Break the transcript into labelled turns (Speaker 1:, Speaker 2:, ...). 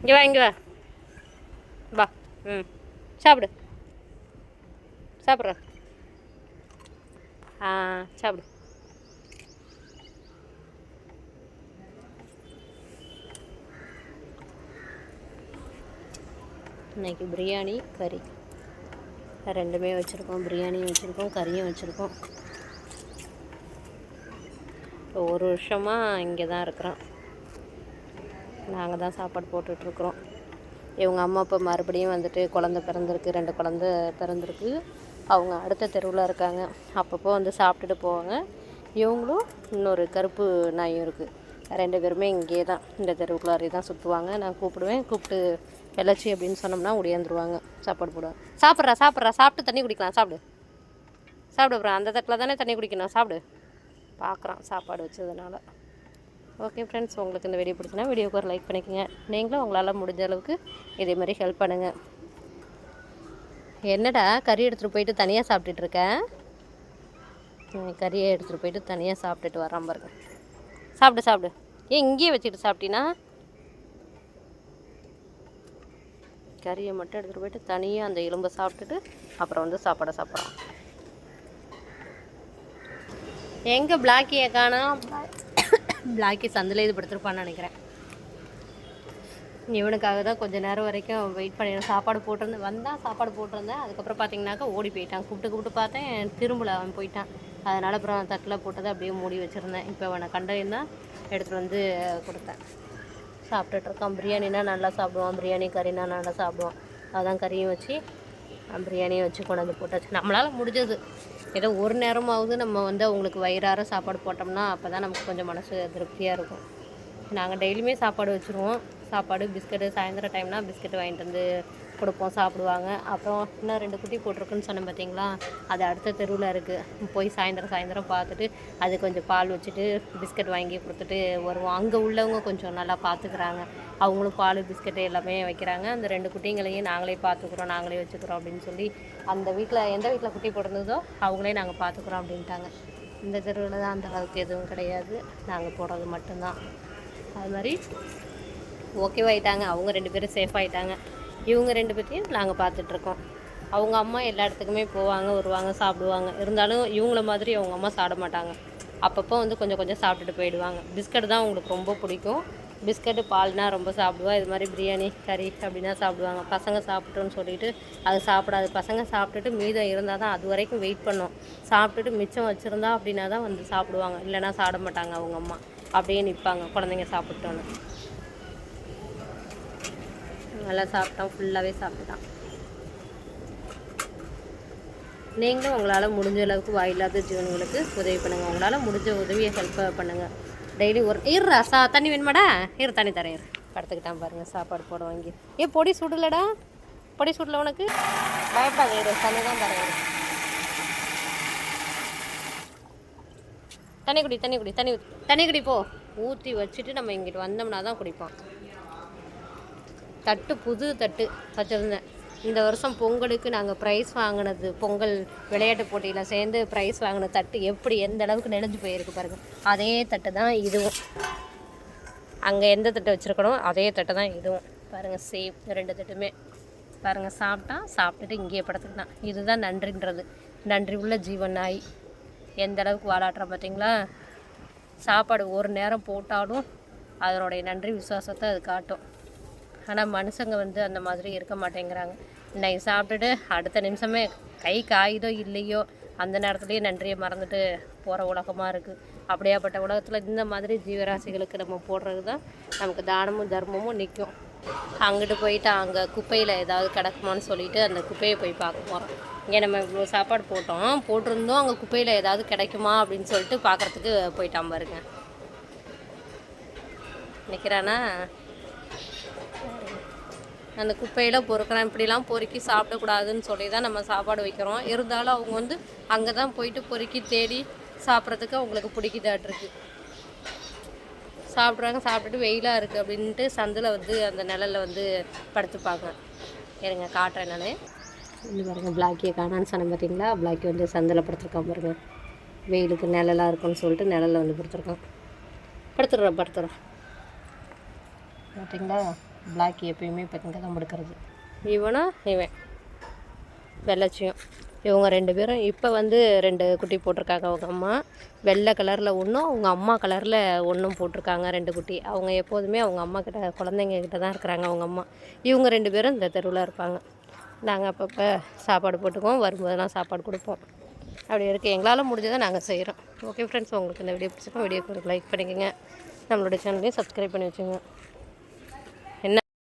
Speaker 1: இங்கே வா இங்கே வா வா. ம் சாப்பிடு சாப்பிட்ற. ஆ சாப்பிடு. இன்றைக்கி பிரியாணி கறி ரெண்டுமே வச்சுருக்கோம். பிரியாணியும் வச்சுருக்கோம், கறியும் வச்சுருக்கோம். இப்போ ஒரு வருஷமாக இங்கே தான் இருக்கிறோம். நாங்கள் தான் சாப்பாடு போட்டுட்ருக்குறோம். இவங்க அம்மா அப்பா மறுபடியும் வந்துட்டு குழந்த பிறந்திருக்கு, 2 குழந்த பிறந்திருக்கு. அவங்க அடுத்த தெருவில் இருக்காங்க. அப்பப்போ வந்து சாப்பிட்டுட்டு போவாங்க. இவங்களும் இன்னொரு கருப்பு நாயும் இருக்குது. 2 பேருமே இங்கே தான் இந்த தெருவுக்குள்ளாரே தான் சுற்றுவாங்க. நான் கூப்பிடுவேன். கூப்பிட்டு வெள்ளச்சி அப்படின்னு சொன்னோம்னா உடையாந்துருவாங்க. சாப்பாடு போடுவாங்க. சாப்பிட்றா சாப்பிட்றா, சாப்பிட்டு தண்ணி குடிக்கலாம். சாப்பிடு சாப்பிடு. அப்புறம் அந்த தட்டில் தானே தண்ணி குடிக்கணும். சாப்பிடு. பார்க்குறான் சாப்பாடு வச்சதுனால. ஓகே ஃப்ரெண்ட்ஸ், உங்களுக்கு இந்த வீடியோ பிடிச்சினா வீடியோக்கு ஒரு லைக் பண்ணிக்கோங்க. நீங்களும் உங்களால் முடிஞ்ச அளவுக்கு இதே மாதிரி ஹெல்ப் பண்ணுங்கள். என்னடா கறி எடுத்துகிட்டு போயிட்டு தனியாக சாப்பிட்டுட்ருக்கேன்? கறியை எடுத்துகிட்டு போயிட்டு தனியாக சாப்பிட்டுட்டு வரான் பாருங்க. சாப்பிடு சாப்பிடு. ஏன் இங்கேயே வச்சுட்டு சாப்பிட்டீங்கன்னா? கறியை மட்டும் எடுத்துகிட்டு போயிட்டு தனியாக அந்த எலும்பை சாப்பிட்டுட்டு அப்புறம் வந்து சாப்பாடை சாப்பிட்றான். எங்கே பிளாக்கியை காணோம்? பிளாக்கி சந்தில் இது படுத்துருப்பான்னு நினைக்கிறேன். இவனுக்காக தான் கொஞ்சம் நேரம் வரைக்கும் வெயிட் பண்ணி சாப்பாடு போட்டிருந்தேன். வந்தால் சாப்பாடு போட்டிருந்தேன். அதுக்கப்புறம் பார்த்தீங்கன்னாக்கா ஓடி போயிட்டான். கூப்பிட்டு பார்த்தேன், திரும்பல, அவன் போயிட்டான். அதனால் அப்புறம் தட்டில் போட்டதை அப்படியே மூடி வச்சுருந்தேன். இப்போ அவனை கண்டறிந்தான், எடுத்துகிட்டு வந்து கொடுத்தேன். சாப்பிட்டுட்ருக்கான். பிரியாணினா நல்லா சாப்பிடுவான். பிரியாணி கறினா நல்லா சாப்பிடுவான். அதான் கறியும் வச்சு பிரியாணியும் வச்சு கொண்டு வந்து போட்டாச்சு. நம்மளால் முடிஞ்சது ஏதோ ஒரு நேரமாவது நம்ம வந்து அவங்களுக்கு வயிறார சாப்பாடு போட்டோம்னா அப்போ தான் நமக்கு கொஞ்சம் மனசு திருப்தியாக இருக்கும். நாங்கள் டெய்லியுமே சாப்பாடு வச்சுருவோம். சாப்பாடு பிஸ்கெட்டு, சாயந்தரம் டைம்னால் பிஸ்கெட்டு வாங்கிட்டு வந்து கொடுப்போம், சாப்பிடுவாங்க. அப்புறம் இன்னும் 2 குட்டி போட்டிருக்குன்னு சொன்னேன் பார்த்தீங்களா, அது அடுத்த தெருவில் இருக்குது. போய் சாயந்தரம் பார்த்துட்டு அது கொஞ்சம் பால் வச்சுட்டு பிஸ்கெட் வாங்கி கொடுத்துட்டு வருவோம். அங்கே உள்ளவங்க கொஞ்சம் நல்லா பார்த்துக்குறாங்க. அவங்களும் பால் பிஸ்கெட்டு எல்லாமே வைக்கிறாங்க. அந்த 2 குட்டிங்களையும் நாங்களே பார்த்துக்குறோம், நாங்களே வச்சுக்கிறோம் அப்படின்னு சொல்லி அந்த வீட்டில் எந்த வீட்டில் குட்டி போட்டிருந்ததோ அவங்களே நாங்கள் பார்த்துக்குறோம் அப்படின்ட்டாங்க. இந்த தெருவில் தான் அந்த அளவுக்கு எதுவும் கிடையாது, நாங்கள் போடுறது மட்டும்தான். அது மாதிரி ஓகேவாயிட்டாங்க. அவங்க 2 பேரும் சேஃப் ஆகிட்டாங்க. இவங்க 2 பேர்த்தையும் நாங்கள் பார்த்துட்ருக்கோம். அவங்க அம்மா எல்லா இடத்துக்குமே போவாங்க, வருவாங்க, சாப்பிடுவாங்க. இருந்தாலும் இவங்கள மாதிரி அவங்க அம்மா சாப்பிட மாட்டாங்க. அப்பப்போ வந்து கொஞ்சம் கொஞ்சம் சாப்பிட்டுட்டு போயிடுவாங்க. பிஸ்கட் தான் அவங்களுக்கு ரொம்ப பிடிக்கும். பிஸ்கட்டு, பால்னால் ரொம்ப சாப்பிடுவா. இது மாதிரி பிரியாணி கறி அப்படின்னா சாப்பிடுவாங்க. பசங்க சாப்பிட்டோன்னு சொல்லிவிட்டு அது சாப்பிடாது. பசங்க சாப்பிட்டுட்டு மீதம் இருந்தால் தான் அது வரைக்கும் வெயிட் பண்ணோம். சாப்பிட்டுட்டு மிச்சம் வச்சுருந்தா அப்படின்னா தான் வந்து சாப்பிடுவாங்க. இல்லைனா சாப்பிட மாட்டாங்க அவங்க அம்மா. அப்படியே நிற்பாங்க குழந்தைங்க சாப்பிட்டோன்னு. நல்லா சாப்பிட்டான், ஃபுல்லாகவே சாப்பிட்டான். நீங்களும் உங்களால் முடிஞ்ச அளவுக்கு வாயில்லாத ஜீவன்களுக்கு உதவி பண்ணுங்கள். உங்களால் முடிஞ்ச உதவியை ஹெல்ப் பண்ணுங்கள். டெய்லி ஒரு தண்ணி வேணுமாடா? தண்ணி தரேன். படுத்துக்கிட்டான் பாருங்கள், சாப்பாடு போட வாங்கி. பொடி சுடலடா? பொடி சுடல உனக்கு? பயப்படாத, தண்ணி தான் தரேன். தண்ணி குடி தண்ணி குடி தண்ணி தண்ணி குடி போ. ஊற்றி வச்சுட்டு நம்ம இங்கிட்டு வந்தோம்னா தான் குடிப்பான். தட்டு புது தட்டு வச்சுருந்தேன். இந்த வருஷம் பொங்கலுக்கு நாங்கள் ப்ரைஸ் வாங்கினது, பொங்கல் விளையாட்டு போட்டியில் சேர்ந்து ப்ரைஸ் வாங்கின தட்டு எப்படி எந்த அளவுக்கு நெனைஞ்சு போயிருக்கு பாருங்கள். அதே தட்டு தான் இதுவும். அங்கே எந்த தட்டு வச்சுருக்கணும் அதே தட்டு தான் இதுவும். பாருங்கள், சேம் 2 தட்டுமே. பாருங்கள், சாப்பிட்டுட்டு இங்கேயே படுத்துக்கிட்டான். இதுதான் நன்றின்றது. நன்றி உள்ள ஜீவன் நாய். எந்த அளவுக்கு வாலாட்டுறான் பார்த்தீங்களா? சாப்பாடு ஒரு நேரம் போட்டாலும் அதனுடைய நன்றி விசுவாசத்தை அது காட்டும். ஆனால் மனுஷங்க வந்து அந்த மாதிரி இருக்க மாட்டேங்கிறாங்க. இன்னைக்கு சாப்பிட்டுட்டு அடுத்த நிமிஷமே கை காயுதோ இல்லையோ அந்த நேரத்துலேயே நன்றியை மறந்துட்டு போகிற உலகமாக இருக்குது. அப்படியாப்பட்ட உலகத்தில் இந்த மாதிரி ஜீவராசிகளுக்கு நம்ம போடுறது தான் நமக்கு தானமும் தர்மமும் நிற்கும். அங்கிட்டு போயிட்டு அங்கே குப்பையில் ஏதாவது கிடக்குமான்னு சொல்லிட்டு அந்த குப்பையை போய் பார்க்க போகிறோம். இங்கே நம்ம இவ்வளோ சாப்பாடு போட்டிருந்தோம், அங்கே குப்பையில் ஏதாவது கிடைக்குமா அப்படின்னு சொல்லிட்டு பார்க்குறதுக்கு போயிட்டான் பாருங்க. நிற்கிறானா? அந்த குப்பையில் பொறுக்கிறான். இப்படிலாம் பொறுக்கி சாப்பிடக்கூடாதுன்னு சொல்லி தான் நம்ம சாப்பாடு வைக்கிறோம். இருந்தாலும் அவங்க வந்து அங்கே தான் போயிட்டு பொறுக்கி தேடி சாப்பிட்றதுக்கு அவங்களுக்கு பிடிக்குதாட்டிருக்கு. சாப்பிட்றாங்க. சாப்பிட்டுட்டு வெயிலாக இருக்குது அப்படின்ட்டு சந்தில் வந்து அந்த நிழலில் வந்து படுத்துப்பாங்க. இருங்க காட்டுறேன் நான். இது பாருங்கள், பிளாக்கியை காணான்னு சொன்னேன் பார்த்தீங்களா? பிளாக்கி வந்து சந்தில் படுத்துருக்கான் பாருங்க. வெயிலுக்கு நிழலாக இருக்குன்னு சொல்லிட்டு நிழலில் வந்து படுத்துருக்கான். படுத்துடுறோம் பார்த்தீங்களா? பிளாக் எப்பயுமே இப்போ இங்கே தான் படுக்கிறது. இவன் வெள்ளச்சியும் இவங்க 2 பேரும் இப்போ வந்து 2 குட்டி போட்டிருக்காங்க. அவங்க அம்மா வெள்ளை கலரில் ஒன்றும் அவங்க அம்மா கலரில் ஒன்றும் போட்டிருக்காங்க 2 குட்டி. அவங்க எப்போதுமே அவங்க அம்மா கிட்ட குழந்தைங்க கிட்ட தான் இருக்கிறாங்க அவங்க அம்மா. இவங்க 2 பேரும் இந்த தெருவில் இருப்பாங்க. நாங்கள் அப்பப்போ சாப்பாடு போட்டுக்குவோம், வரும்போதெல்லாம் சாப்பாடு கொடுப்போம். அப்படி இருக்குது. எங்களால் முடிஞ்சதை நாங்கள் செய்கிறோம். ஓகே ஃப்ரெண்ட்ஸ், உங்களுக்கு இந்த வீடியோ பிடிச்சிருக்கோம். வீடியோக்கு ஒரு லைக் பண்ணிக்கோங்க. நம்மளோட சேனலையும் சப்ஸ்கிரைப் பண்ணி வச்சுங்க.